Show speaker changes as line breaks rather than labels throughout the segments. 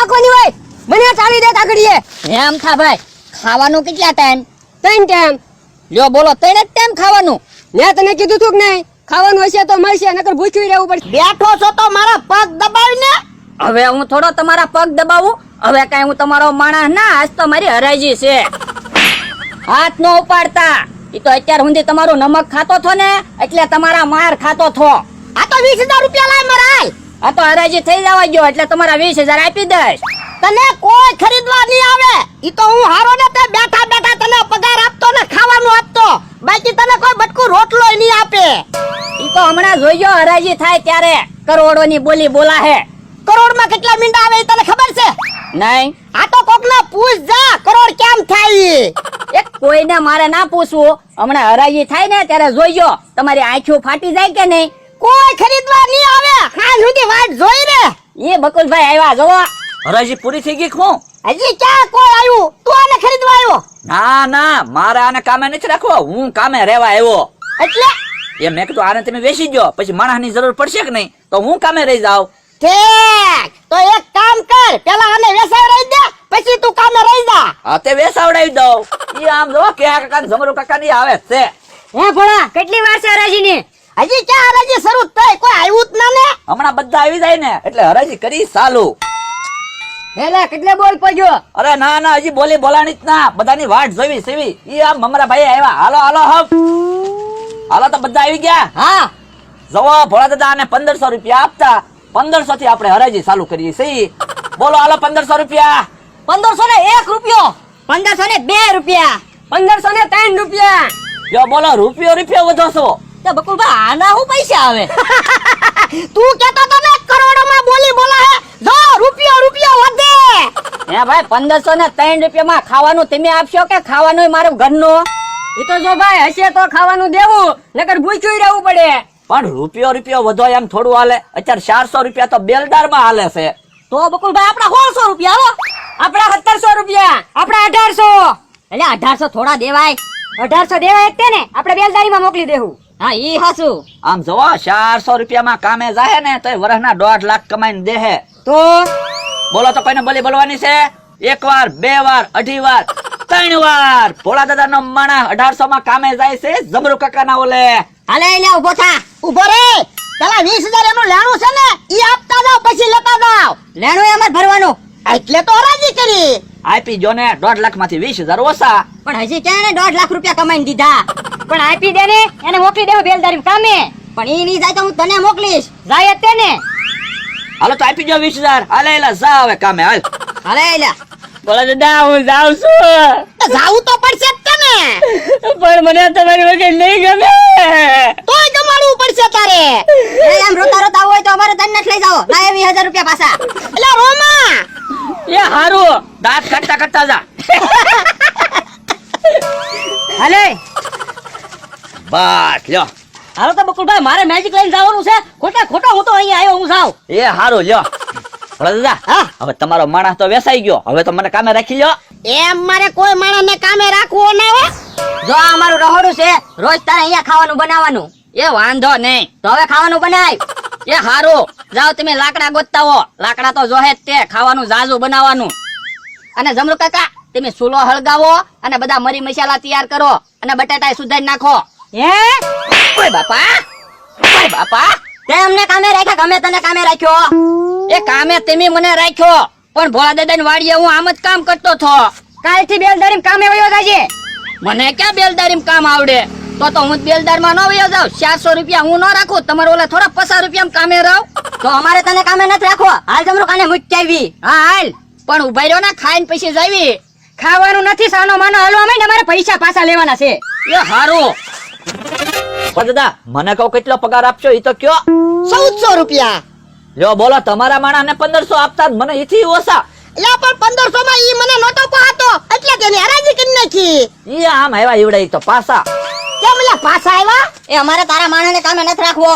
નાખવાની હોય મને ચાલી દે કાકડીએ
એમ થા ભાઈ ખાવાનું કેટલા ટાઈમ
3 ટાઈમ
લ્યો બોલો 3 જ ટાઈમ ખાવાનું
મેં તને કીધું તું કે નહીં ખાવાનું હશે તો મળશે નકર ભૂખ્યું રહેવું પડશે
બેઠો છો તો મારા પગ દબાવીને
હવે હું થોડો તમારા પગ દબાવું હવે કઈ હું તમારો માણસ ના આજ તો મારી હરાજી છે હાથ નો ઉપાડતા ઈ તો અત્યાર સુધી તમારું નમક ખાતો થો ને એટલે તમારા માર ખાતો થો
આ તો 20,000 રૂપિયા લાય મારા હાલ
આ તો હરાજી થઈ જવા ગયો એટલે તમારા 20,000 આપી દઈશ
તને કોઈ ખરીદવા નહીં આવે ઈ તો હું હારો ને તે બેઠા બેઠા તને પગાર આપતો ને ખાવાનું આપતો બાકી તને કોઈ બટકું રોટલો નહીં આપે
ઈ તો હમણાં જોઈજો હરાજી થાય ત્યારે કરોડોની બોલી બોલા હે
કરોડમાં કેટલા મીંડા આવે ઈ તને ખબર છે
નહીં
આ તો કોકના પૂછ જા કરોડ કેમ થાય
એક કોઈને મારે ના પૂછવું હમણાં હરાજી થાય ને ત્યારે જોઈજો તમારી આંખો ફાટી જાય કે નહીં
કોઈ ખરીદવા નહીં આવે હા સુધી વાટ જોઈ રે
એ બકુલભાઈ આવ્યા જોવો
હરાજી પૂરી થઈ ગઈ હું
હજી ક્યાં કોઈ આવ્યું તું આને ખરીદવા આવ્યો
ના ના મારે આને કામે નથી રાખવો હું કામે રહેવા આવ્યો
એટલે
એ મેં કીધું આને તમે વેચી દો પછી માણસની જરૂર પડશે કે નહીં તો હું કામે રહી જાઉં
ઠીક તો એક કામ કર પેલા આને વેસાવડાવી દે પછી તું કામે રહી જા
હા તે વેસાવડાવી દઉં ઈ આમ જો કે કાકા જમરૂ કાકા ની આવે છે
હે ભોળા કેટલી વાર છે હરાજી ની
હજી ક્યાં હરાજી શરૂ થઈ કોઈ આવ્યું જ ના ને
હમણાં બધા આવી જાય ને એટલે હરાજી કરી ચાલુ
હેલા કેટલે બોલ પડ્યો
અરે ના ના હજી બોલી બોલાણી જ ના બધાની વાટ જોવી સેવી ઈ આમ મમરા ભાઈ આવ્યા હાલો હાલો હમ હાલો તો બધા આવી ગયા
હા
જવો ભોળા દાદા ને 1500 રૂપિયા આપતા 1500 થી આપણે હરાજી ચાલુ કરીએ સહી બોલો હાલો 1500 રૂપિયા
1501 રૂપિયો
1502 રૂપિયા 1503 રૂપિયા
યો બોલો રૂપિયો વધો છો
તો બકુલભાઈ આના હું પૈસા આવે
તું કેતો તો ને કરોડોમાં બોલી બોલા હે જો રૂપિયો વધે
હે ભાઈ 1503 રૂપિયામાં ખાવાનું તમે આપશો કે ખાવાનું મારું ઘરનું
એ તો જો ભાઈ હશે તો ખાવાનું દેવું નકર ભૂખ્યું રહેવું પડે
પણ રૂપિયો વધો એમ થોડું હાલે અત્યારે 400 રૂપિયા તો બેલદાર માં હાલે છે
તો બકુલભાઈ આપડા 1600 રૂપિયા હો
આપડા 1700 રૂપિયા આપડા 1800
એટલે 1800 થોડા દેવાય
1800 દેવાય એક ને આપણે બેલદારીમાં મોકલી દેવું
હા ઈ હાસું
આમ જોવો 400 રૂપિયામાં કામે જાય ને તો વર્ષના 1.5 લાખ કમાઈને દેહે
તો
બોલો તો કોઈને બોલી બોલવાની છે એક વાર બે વાર અઢી વાર 3 વાર ભોળા દાદા નો માણા 1800 માં કામે જાય છે જમરૂ કાકા ના ઓલે
હાલે લે ઉભો થા
ઉભો રે પેલા 20,000 એનું લેણું છે ને ઈ આપતા જાવ પછી લેતા જાવ
લેણું એમ જ ભરવાનું
એટલે તો હરાજી કરી
આપી જો ને 1.5 લાખ માંથી 20,000 ઓછા
પણ હજી ક્યાં ને 1.5 લાખ રૂપિયા કમાઈને દીધા
પણ આપી દે ને એને મોકલી દેવું બેલદારી કામે
પણ ઈ નહીં જાય તો હું તને મોકલીશ
જાય તે ને
હાલો તો આપી જો 20,000 હાલે એલા જા હવે કામે હાલ
હાલે લે
બોલા દાદા હું જાઉં છું
તો જાવું તો પડશે જ તને
પણ મને તમારી વગર નહીં ગમે
તોય જમાડવું પડશે તારે
એમ રોતા રોતા હોય તો અમારે તને લઈ જાઓ ના 20,000 રૂપિયા પાછા
એટલે રોમા
એ હારું
દાંત કાઢતા કાઢતા જા
હાલે
બસ લ્યો
હાલો તો બકુલભાઈ મારે મેજિક લઈને જવાનું છે ખોટા હું તો અહીંયા આવ્યો હું જાઉં
એ હારું લ્યો ભોળા દાદા
હા
હવે તમારો માણસ તો વેસાઈ ગયો હવે તો મને કામે રાખી લ્યો
એમ મારે કોઈ માણસને કામે રાખવો ના હોય
જો આ અમારું રહોડું છે રોજ તારે અહીંયા ખાવાનું બનાવવાનું એ વાંધો નહીં તો હવે ખાવાનું બનાય એ હારું જાઓ તમે લાકડા ગોતતા હો લાકડા તો જોહે જ તે ખાવાનું જાજુ બનાવવાનું અને જમરૂ કાકા તમે ચૂલો હળગાવો અને બધા મરી મસાલા તૈયાર કરો અને બટાટા સુધારી નાખો
હે
ઓય બાપા તે અમને કામે રાખ્યા ગમે તને કામે રાખ્યો એ કામે તમે મને રાખ્યો પણ ભોળા દાદાની વાડીએ હું આમ જ કામ કરતો થો
કાલથી બેલદારી કામે વયો જાજે
મને ક્યાં બેલદારી કામ આવડે તો હું બેલદાર માં ન વયો જાઉં 400 રૂપિયા હું ન રાખું તમારે ઓલા થોડા 50 રૂપિયા કામે રહું તો અમારે તને કામે નથી રાખવો હાલ જમરૂ કાને મૂકી આવી હા હાલ પણ ઉભા રહ્યો ને ખાઈને પછી જાવી
ખાવાનું નથી સાનો માનો હાલવા માંડ અમારે પૈસા પાછા લેવાના છે
એ હારું
પણ દાદા મને કહો કેટલો પગાર આપશો એ તો કયો
1400 રૂપિયા
લ્યો બોલો તમારા માણસ ને 1500 આપતા જ મને એથી ઓછા
એટલે પણ 1500 માં ઈ મને નતો પાતો એટલે તેની હરાજી કરી નાખી
ઈ આમ આવ્યા ઈવડે તો પાછા
કેમ લે પાછા આવ્યા
એ અમારે તારા માણસને કામે નથી રાખવો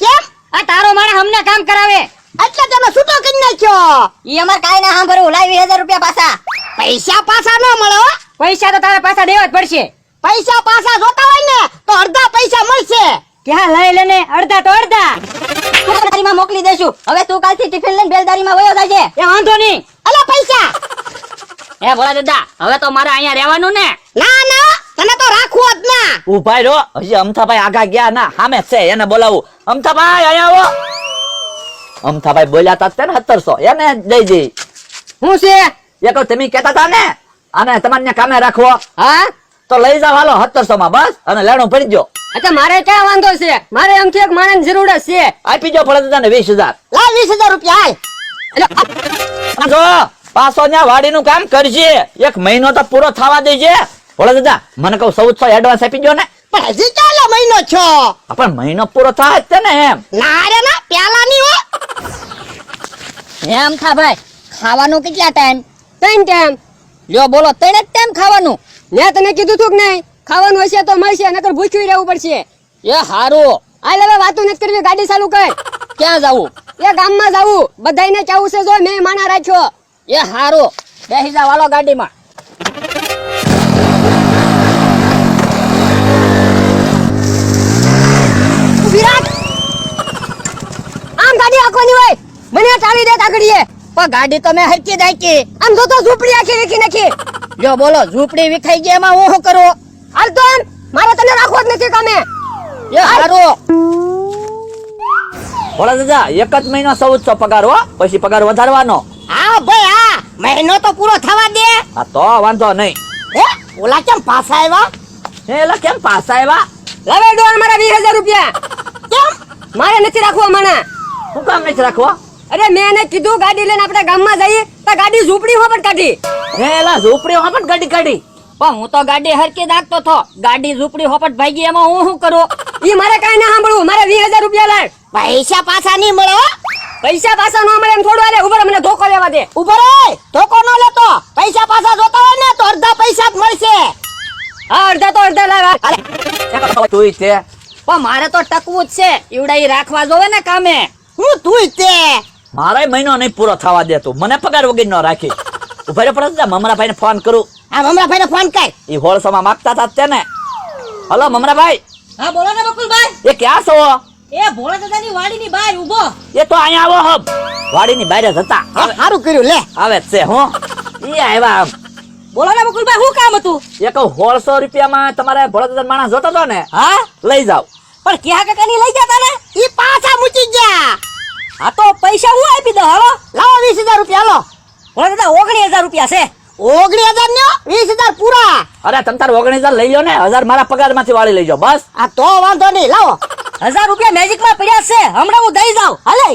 કેમ
આ તારો માણસ અમને કામ કરાવે
એટલે તેનો છૂટો કરી નાખ્યો
ઈ અમાર કાઈ ના સાંભળવું લાવી 2000 રૂપિયા પાછા
પૈસા પાછા ન મળે હો
પૈસા તો તારા પાછા દેવા જ પડશે
પૈસા પાછા જોતા હોય ને તો અડધા પૈસા મળશે
ક્યાં લઈ લેને અડધા તો અડધા
બેલદારીમાં મોકલી દેશું હવે તું કાલથી ટિફિન લઈને બેલદારીમાં વયો જાજે
એ વાંધો નહીં
અલા પૈસા.
એ ભોળા દાદા હવે તો મારે અહીંયા રહેવાનું ને?
ના ના તને તો રાખવું જ ના.
ઉભા રહ્યો, હજી અમથાભાઈ આગા ગયા ના, સામે છે એને બોલાવું. અમથાભાઈ અહીંયા આવો. અમથાભાઈ બોલ્યા તા તે ને 1700 એને દઈ દઈ.
શું છે?
એ કહું તમે કહેતા હતા ને અને તમારે કામે રાખવો,
હા
તો લઈ જાવ હાલો 1700 માં બસ, અને લેણું પડી ગયો.
અચ્છા મારે ક્યાં વાંધો છે? મારે આમથી એક માણસ જરૂર જ છે.
આપી જો ભોળા દાદા ને 20000.
લાવ 20000 રૂપિયા હાલ.
જો પાછો ત્યાં વાડીનું કામ કરજે, 1 મહિનો તો પૂરો થવા દેજે. ભોળા દાદા મને કહું 1400 એડવાન્સ આપી દો ને.
પણ હજી ચાલો મહિનો છો.
પણ મહિનો પૂરો થાય જ છે ને એમ.
ના રે ના પેલા ની હો.
એમ થા ભાઈ ખાવાનું કેટલા ટાઈમ? 3 ટાઈમ. લ્યો બોલો 3 જ ટાઈમ ખાવાનું? મેં તને કીધું તું કે નહીં ખાવાનું હશે તો મળશે, નકર ભૂખ્યું રહેવું પડશે. એ હારું હાલ હવે વાતું નથી કરવી, ગાડી ચાલુ કર. ક્યાં જાવું? એ ગામમાં જાવું, બધાયને ચાવું છે જો મેં માના રાખ્યો. એ હારું બેસી જાવ હાલો ગાડીમાં.
વિરાટ આમ ગાડી આખવાની હોય મને ચાલી દે કાકડીએ.
પણ ગાડી તો મેં હરકી દાખી.
આમ તો ઝૂંપડી આખી વીખી નાખી.
લ્યો બોલો ઝૂંપડી વિખાઈ ગઈ એમાં હું શું કરું?
હાલ તો આમ મારે તને રાખવો જ નથી કામે.
એ હારું
ભોળા દાદા 1 જ મહિનો 1400 પગાર હો, પછી પગાર વધારવાનો.
હા ભાઈ હા મહિનો તો પૂરો થવા દે.
આ તો વાંધો નહીં.
હે ઓલા કેમ પાછા આવ્યા?
એલા કેમ પાછા આવ્યા?
લાવે ડોન મારા 20000 રૂપિયા. કેમ મારે નથી રાખવા માણા?
શું કામ નથી રાખવા?
અરે મેં એને કીધું ગાડી લઈને આપણે ગામમાં જઈએ તો ગાડી ઝૂંપડી હોપટ કાઢી.
એલા ઝૂંપડી હોપટ ગાડી કાઢી.
પણ હું તો ગાડી હરકી દાખતો થો, ગાડી ઝૂંપડી હોપટ ભાગી એમાં હું શું કરું?
ઈ મારે કાઈ ના સાંભળવું, મારે 20000 રૂપિયા લાવ. પૈસા પાછા નહીં મળે હો. પૈસા પાછા ન મળે એમ થોડું હાલે. ઉભો મને ધોકો લેવા દે. ઉભો રે ધોકો ન લેતો. પૈસા પાછા જોતા હોય ને તો અડધા પૈસા જ મળશે. હા અડધા તો અડધા લાવ. અરે
તુંય તે
પણ મારે તો ટકવું જ છે, ઈવડા ઈ રાખવા જોવે ને કામે.
હું તું તે
મારે મહિનો નહીં પૂરો થવા દેતો, મને પગાર વગર ન રાખી. ઉભા રહ્યો પડે મમરાભાઈ ને ફોન કરું.
આ મમરાભાઈ ને ફોન કર.
એ હોળસોમાં માંગતા હતા તેને. હલો મમરાભાઈ,
હા બોલો ને બકુલભાઈ.
એ ક્યાં છો?
એ ભોળા દાદાની વાડીની બહાર ઊભો.
એ તો અહીંયા આવો હબ, વાડીની બહાર જ હતા.
સારું કર્યું લે.
આવે જ છે હું. એ આવ્યા આમ.
બોલો ને બકુલભાઈ શું કામ હતું?
એ કહું 1600 રૂપિયામાં તમારે ભોળા માણસ જોતો હતો ને,
હા
લઈ જાવ.
પણ ક્યાં કાકાની લઈ જતા ને?
ઈ પાછા મૂકી ગયા.
હા તો પૈસા હું આપી દઉં. હાલો
લાવો 20000 રૂપિયા લો.
ભોળા દાદા 19000 રૂપિયા છે.
19000 નો 20000 પૂરા.
અરે તમ તાર 19000 લઈ લો ને, 1000 મારા પગાર માંથી વાળી લઈ જાઓ બસ.
આ તો વાંધો નહીં લાવો.
1000 રૂપિયા મેજિક માં પડ્યા છે, હમણાં હું દઈ જાઉં. હાલે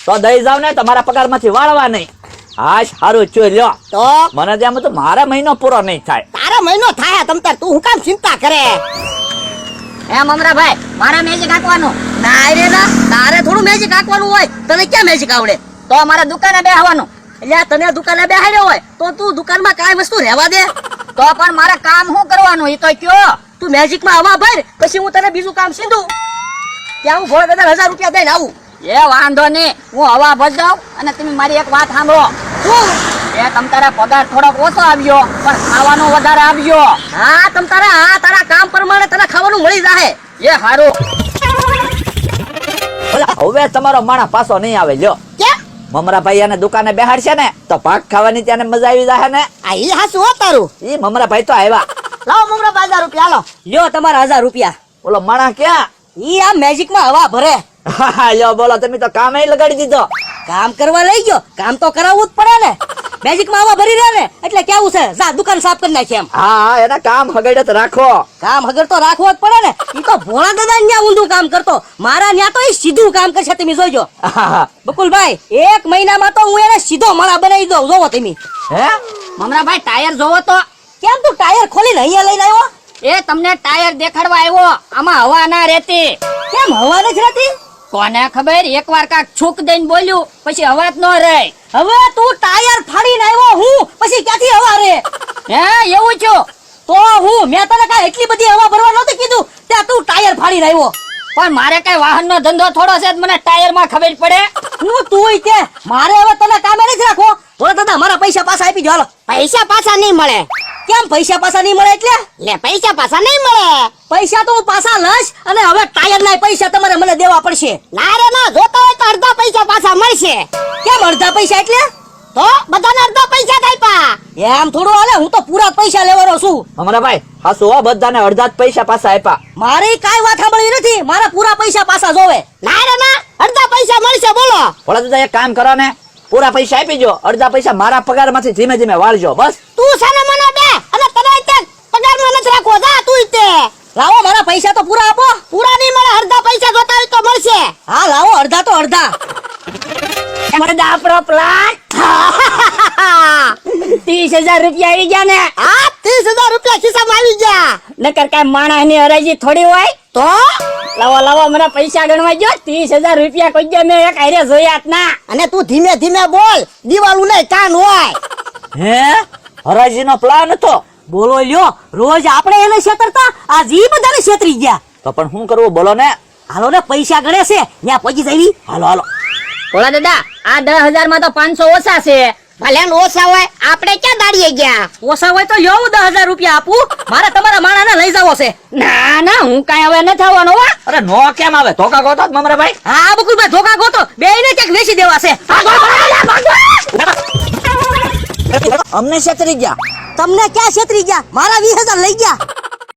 તો દઈ જાવ ને, તમારા પગાર માંથી વાળવા નહીં. હા સારું જોઈ લ્યો.
તો
મને ત્યાં બધું મારે મહિનો પૂરો નહીં થાય.
તારા મહિનો થાય તમ તાર તું હું કામ ચિંતા કરે?
એ મમરાભાઈ મારે મેજિક હાંકવાનું.
ના રે ના, તારે થોડું મેજિક હાંકવાનું હોય. તને ક્યાં મેજિક આવડે?
તો મારે દુકાને બેહવાનું.
એટલે આ તને દુકાને બેહાડ્યો હોય તો તું દુકાનમાં કાંઈ વસ્તુ રહેવા દે.
તો પણ મારે કામ શું કરવાનું એ તો કયો.
તું મેજિક માં હવા ભર, પછી હું તને બીજું કામ સીધું. ત્યાં હું ભોળા દાદા 1000 રૂપિયા દઈને આવું.
એ વાંધો નહીં, હું હવા ભજાવ. અને તમે મારી એક વાત સાંભળો. એ તમ તારા પગાર થોડોક ઓછો આવ્યો પણ ખાવાનું વધારે આવ્યો.
હા તમ તારા હા તારા કામ પ્રમાણે તને ખાવાનું મળી જાહે.
એ હારું.
હવે તમારો માણસ પાછો નહીં આવે લ્યો.
કેમ?
મમરાભાઈ એને દુકાને બેહાડશે ને તો પાક ખાવાની ત્યાં મજા આવી જાય ને.
આ ઈ હાસુ હો તારું.
ઈ મમરાભાઈ તો આવ્યા.
લાવો મમરા 1000 રૂપિયા લો.
લ્યો તમારા 1000 રૂપિયા.
ઓલો માણસ ક્યાં?
ઈ આ મેજિક માં હવા ભરે.
લ્યો બોલો, તમે તો કામે લગાડી દીધો.
કામ કરવા લઈ ગયો, કામ તો કરાવવું જ પડે ને. મેજિક માં હવા ભરી રહે ને એટલે કેવું છે, જા દુકાન સાફ કરી નાખી એમ.
હા એના કામ હગાડે તો રાખો.
કામ હગર તો રાખવો જ પડે ને. ઈ તો ભોળા દાદા ન્યા ઊંધું કામ કરતો, મારા ન્યા તો ઈ સીધું કામ કરશે. તમે જોજો બકુલભાઈ, 1 મહિનામાં તો હું એને સીધો માળા બનાવી દઉં. જોવો તમે.
હે
મમરાભાઈ ટાયર જોવો તો.
કેમ તું ટાયર ખોલીને અહીંયા લઈને આવ્યો?
એ તમને ટાયર દેખાડવા આવ્યો. આમાં હવા ના રહેતી.
કેમ હવા નથી રહેતી?
કોને ખબર, એકવાર કાક છૂક દઈને બોલ્યું પછી હવા જ ન રહે.
હવે તું ટાયર ફાડીને આવ્યો, હું પછી ક્યાંથી હવા રે?
હે એવું છો?
તો હું મેં તને કાંઈ એટલી બધી હવા ભરવા નહોતી કીધું, ત્યાં તું ટાયર ફાડીને આવ્યો.
પણ મારે કઈ વાહનનો ધંધો થોડો છે, મને ટાયર માં ખબર પડે.
હું તુંય કે મારે હવે તને કામે નથી રાખવો. બોલો દાદા મારા પૈસા પાછા આપી દો. હાલો.
પૈસા પાછા નહીં મળે.
કેમ પૈસા પાછા નહીં મળે એટલે?
લે પૈસા પાછા નહીં મળે.
પૈસા તો હું પાછા લઈશ અને હવે ટાયર ના પૈસા તમારે મને દેવા પડશે.
ના રે ના, જોતા હોય તો અડધા પૈસા પાછા મળશે.
કેમ અડધા પૈસા એટલે?
તો બધાને અડધા પૈસા આપ્યા.
એમ થોડું હાલે, હું તો પૂરા પૈસા લેવાનો છું.
અમારા ભાઈ હાસુ હો, બધાને અડધા જ પૈસા પાછા આપ્યા.
મારે કાંઈ વાત સાંભળવી નથી, મારા પૂરા પૈસા પાછા જોવે.
ના રે ના, અડધા પૈસા મળશે બોલો.
ભોળા દાદા એક કામ કરો ને, પૂરા પૈસા આપી જો, અડધા પૈસા મારા પગારમાંથી ધીમે ધીમે વાળજો બસ.
તું સાને મને બે અને તને તે પગારમાં નથી રાખવો. જા તું તે.
લાવો મારા પૈસા તો પૂરા આપો.
પૂરા નહીં મળે, અડધા પૈસા જોતા હોય તો મળશે.
હા લાવો, અડધા તો અડધા.
અડધા આપણો પ્લાન 30,000 રૂપિયા આવી ગયા ને. હા, 30,000 રૂપિયા ખિસ્સામાં આવી ગયા. નકર કાંઈ માણસની હરાજી થોડી હોય તો. લાવો મને પૈસા ગણવા ગયો. 30,000 રૂપિયા કોઈ દે મેં એક હારે જોયા જ ના. અને તું ધીમે ધીમે બોલ, દિવાલું નહીં કાન હોય.
હે હરાજીનો પ્લાન હતો
બોલો લ્યો, રોજ આપણે એને છેતરતા, આજ ઈ બધાને છેતરી ગયા.
તો પણ શું કરવું બોલો ને.
હાલો ને, પૈસા ગણે છે ત્યાં પહોંચી જવી.
હાલો હાલો.
ભોળા દાદા આ 10,000 માં તો 500 ઓછા છે.
ભલે ને ઓછા હોય, આપણે ક્યાં દાડીએ ગયા.
ઓછા હોય તો લ્યો, હું 10,000 રૂપિયા આપું. મારે તમારા માણાને લઈ જવો છે.
ના હું કાંઈ હવે ન થવાનો હો.
અરે નો કેમ આવે, ધોકા ગોતો જ મમરા ભાઈ.
હા બકુલભાઈ, ધોકા ગોતો, બેયને ક્યાંક વેચી દેવા છે.
અમને છેતરી ગયા.
તમને ક્યાં છેતરી ગયા? મારા 20,000 લઈ ગયા.